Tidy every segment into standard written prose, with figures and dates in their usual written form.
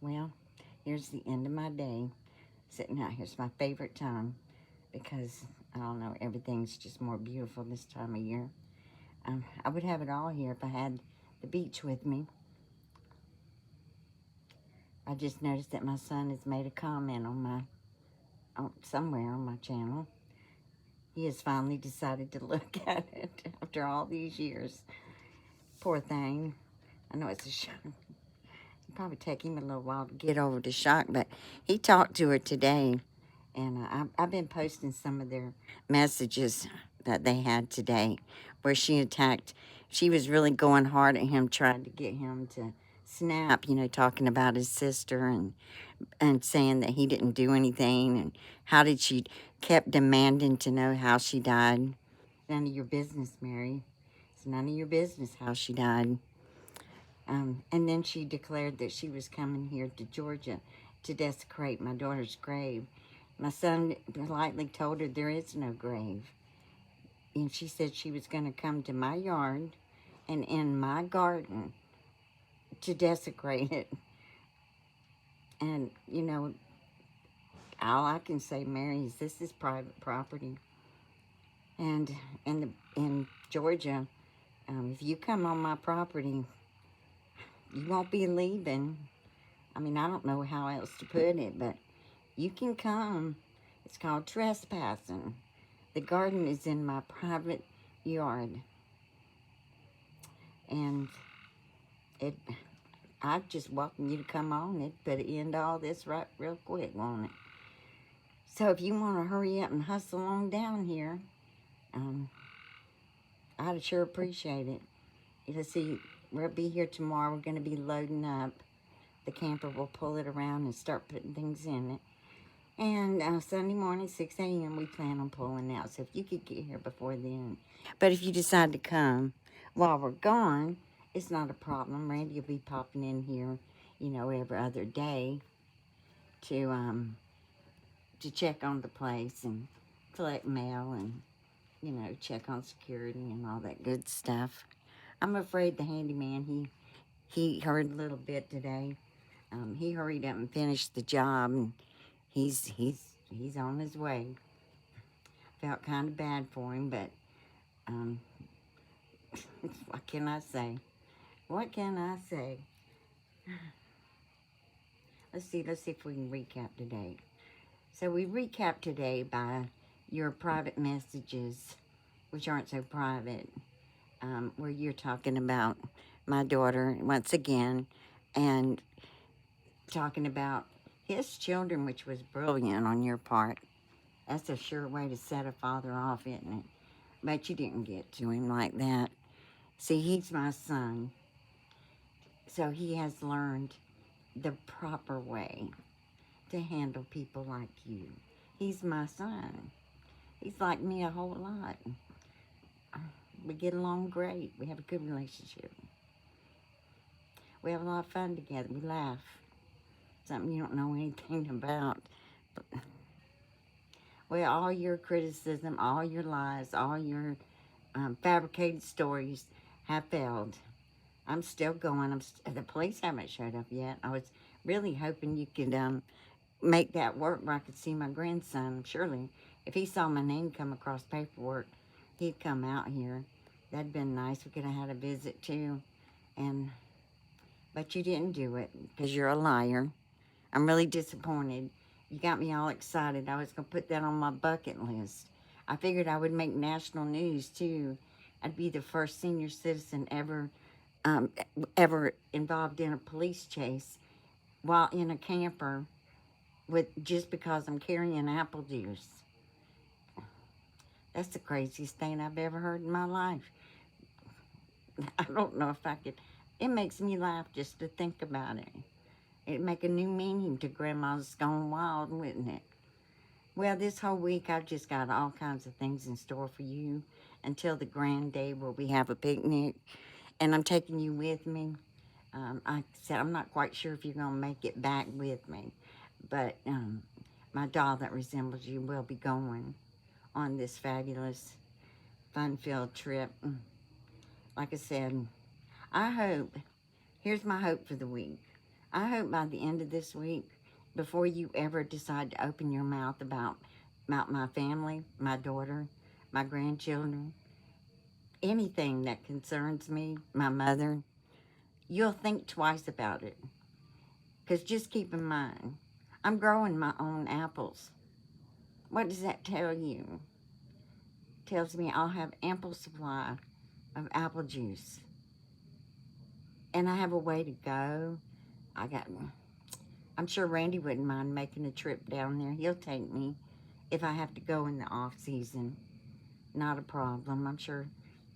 Well, here's the end of my day. Sitting out here. It's my favorite time because, I don't know, everything's just more beautiful this time of year. I would have it all here if I had the beach with me. I just noticed that my son has made a comment somewhere on my channel. He has finally decided to look at it after all these years. Poor thing. I know it's a shock. It'll probably take him a little while to get over the shock, but he talked to her today, and I've been posting some of their messages that they had today, where she attacked. She was really going hard at him, trying to get him to snap. Talking about his sister and saying that he didn't do anything, and how did she kept demanding to know how she died. None of your business, Mary. It's none of your business how she died. And then she declared that she was coming here to Georgia to desecrate my daughter's grave. My son politely told her there is no grave. And she said she was going to come to my yard and in my garden to desecrate it. And, all I can say, Mary, is this is private property. And in Georgia, if you come on my property, you won't be leaving. I mean, I don't know how else to put it, but you can come. It's called trespassing. The garden is in my private yard. And I just welcome you to come on. It put an end to all this right real quick, won't it? So if you want to hurry up and hustle on down here, I'd sure appreciate it. Let's see, we'll be here tomorrow. We're going to be loading up. The camper will pull it around and start putting things in it. And Sunday morning, 6 a.m., we plan on pulling out. So if you could get here before then. But if you decide to come while we're gone, it's not a problem. Randy will be popping in here, every other day to check on the place and collect mail and, check on security and all that good stuff. I'm afraid the handyman, he heard a little bit today. He hurried up and finished the job, and he's on his way. Felt kind of bad for him, but what can I say? What can I say? Let's see if we can recap today. So we recap today by your private messages, which aren't so private, where you're talking about my daughter once again, and talking about his children, which was brilliant on your part. That's a sure way to set a father off, isn't it? But you didn't get to him like that. See, he's my son, so he has learned the proper way to handle people like you. He's my son. He's like me a whole lot. We get along great. We have a good relationship. We have a lot of fun together. We laugh. Something you don't know anything about. But, well, all your criticism, all your lies, all your fabricated stories have failed. I'm still going. The police haven't showed up yet. I was really hoping you could make that work where I could see my grandson. Surely, if he saw my name come across paperwork, he'd come out here. That'd been nice. We could have had a visit too. But you didn't do it because you're a liar. I'm really disappointed. You got me all excited. I was going to put that on my bucket list. I figured I would make national news too. I'd be the first senior citizen ever involved in a police chase while in a camper just because I'm carrying apple juice. That's the craziest thing I've ever heard in my life. I don't know if I could. It makes me laugh just to think about it. It'd make a new meaning to Grandma's Gone Wild, wouldn't it? Well, this whole week I've just got all kinds of things in store for you until the grand day where we have a picnic. And I'm taking you with me. I said I'm not quite sure if you're going to make it back with me. But my doll that resembles you will be going on this fabulous, fun-filled trip. Like I said, I hope, here's my hope for the week. I hope by the end of this week, before you ever decide to open your mouth about my family, my daughter, my grandchildren, anything that concerns me, my mother, you'll think twice about it. Because just keep in mind, I'm growing my own apples. What does that tell you? It tells me I'll have ample supply of apple juice. And I have a way to go. I'm sure Randy wouldn't mind making a trip down there. He'll take me if I have to go in the off season. Not a problem. I'm sure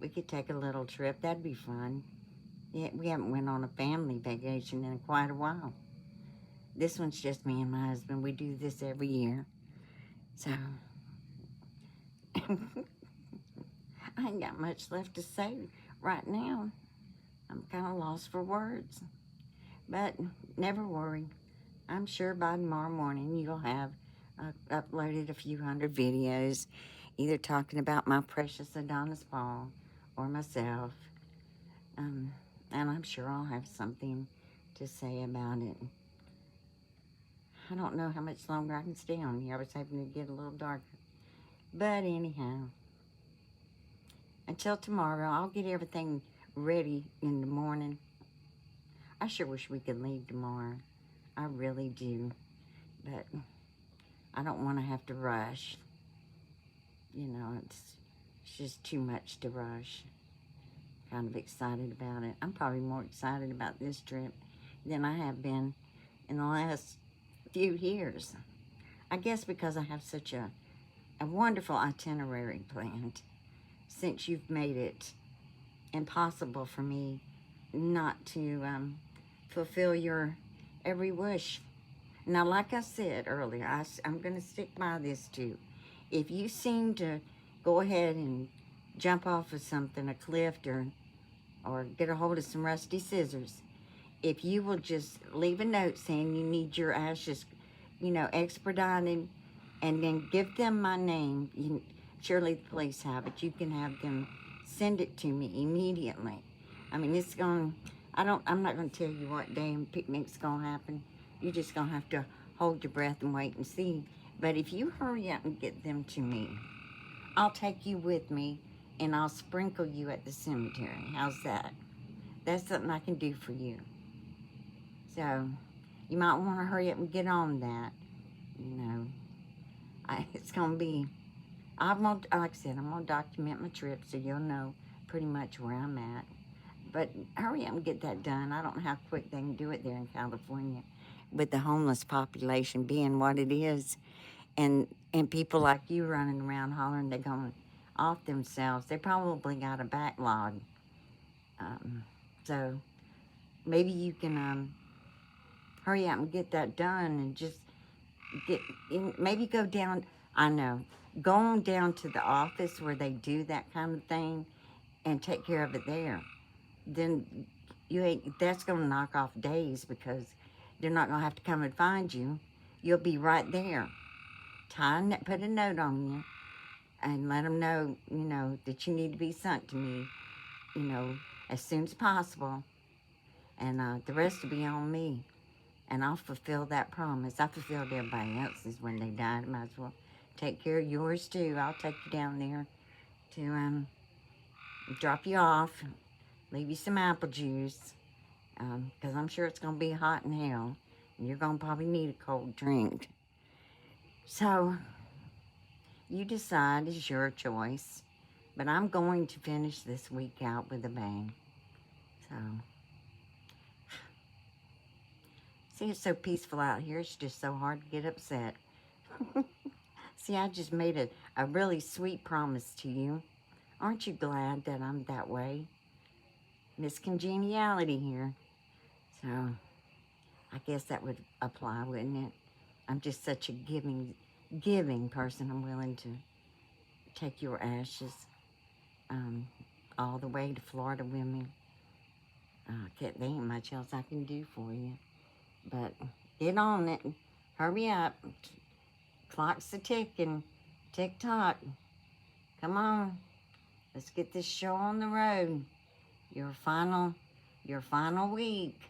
we could take a little trip. That'd be fun. Yeah, we haven't went on a family vacation in quite a while. This one's just me and my husband. We do this every year. So, I ain't got much left to say right now. I'm kind of lost for words. But never worry. I'm sure by tomorrow morning you'll have uploaded a few hundred videos, either talking about my precious Adonis Paul or myself. And I'm sure I'll have something to say about it. I don't know how much longer I can stay on here. I was hoping to get a little darker. But anyhow, until tomorrow, I'll get everything ready in the morning. I sure wish we could leave tomorrow. I really do. But I don't want to have to rush. You know, it's just too much to rush. Kind of excited about it. I'm probably more excited about this trip than I have been in the last few years. I guess because I have such a wonderful itinerary planned, since you've made it impossible for me not to fulfill your every wish. Now, like I said earlier, I'm going to stick by this too. If you seem to go ahead and jump off of something, a cliff, or get a hold of some rusty scissors, if you will just leave a note saying you need your ashes, expedited, and then give them my name, surely the police have it. You can have them send it to me immediately. I mean, I'm not going to tell you what day and picnic's going to happen. You're just going to have to hold your breath and wait and see. But if you hurry up and get them to me, I'll take you with me and I'll sprinkle you at the cemetery. How's that? That's something I can do for you. So, you might want to hurry up and get on that. It's going to be, like I said, I'm going to document my trip so you'll know pretty much where I'm at. But hurry up and get that done. I don't know how quick they can do it there in California with the homeless population being what it is. And people like you running around hollering they're going off themselves. They probably got a backlog. So maybe you can hurry up and get that done and just maybe go down, go on down to the office where they do that kind of thing and take care of it there. Then that's going to knock off days because they're not going to have to come and find you. You'll be right there. Put a note on you and let them know, that you need to be sent to me, as soon as possible. And the rest will be on me. And I'll fulfill that promise. I fulfilled everybody else's when they died. I might as well take care of yours too. I'll take you down there to drop you off, leave you some apple juice, because I'm sure it's going to be hot in hell. And you're going to probably need a cold drink. So, you decide. It's your choice. But I'm going to finish this week out with a bang. So, see, it's so peaceful out here. It's just so hard to get upset. See, I just made a really sweet promise to you. Aren't you glad that I'm that way? Miss Congeniality here. So, I guess that would apply, wouldn't it? I'm just such a giving person. I'm willing to take your ashes all the way to Florida with me. There ain't much else I can do for you. But get on it. Hurry up. Clock's a-ticking. Tick-tock. Come on. Let's get this show on the road. Your final week.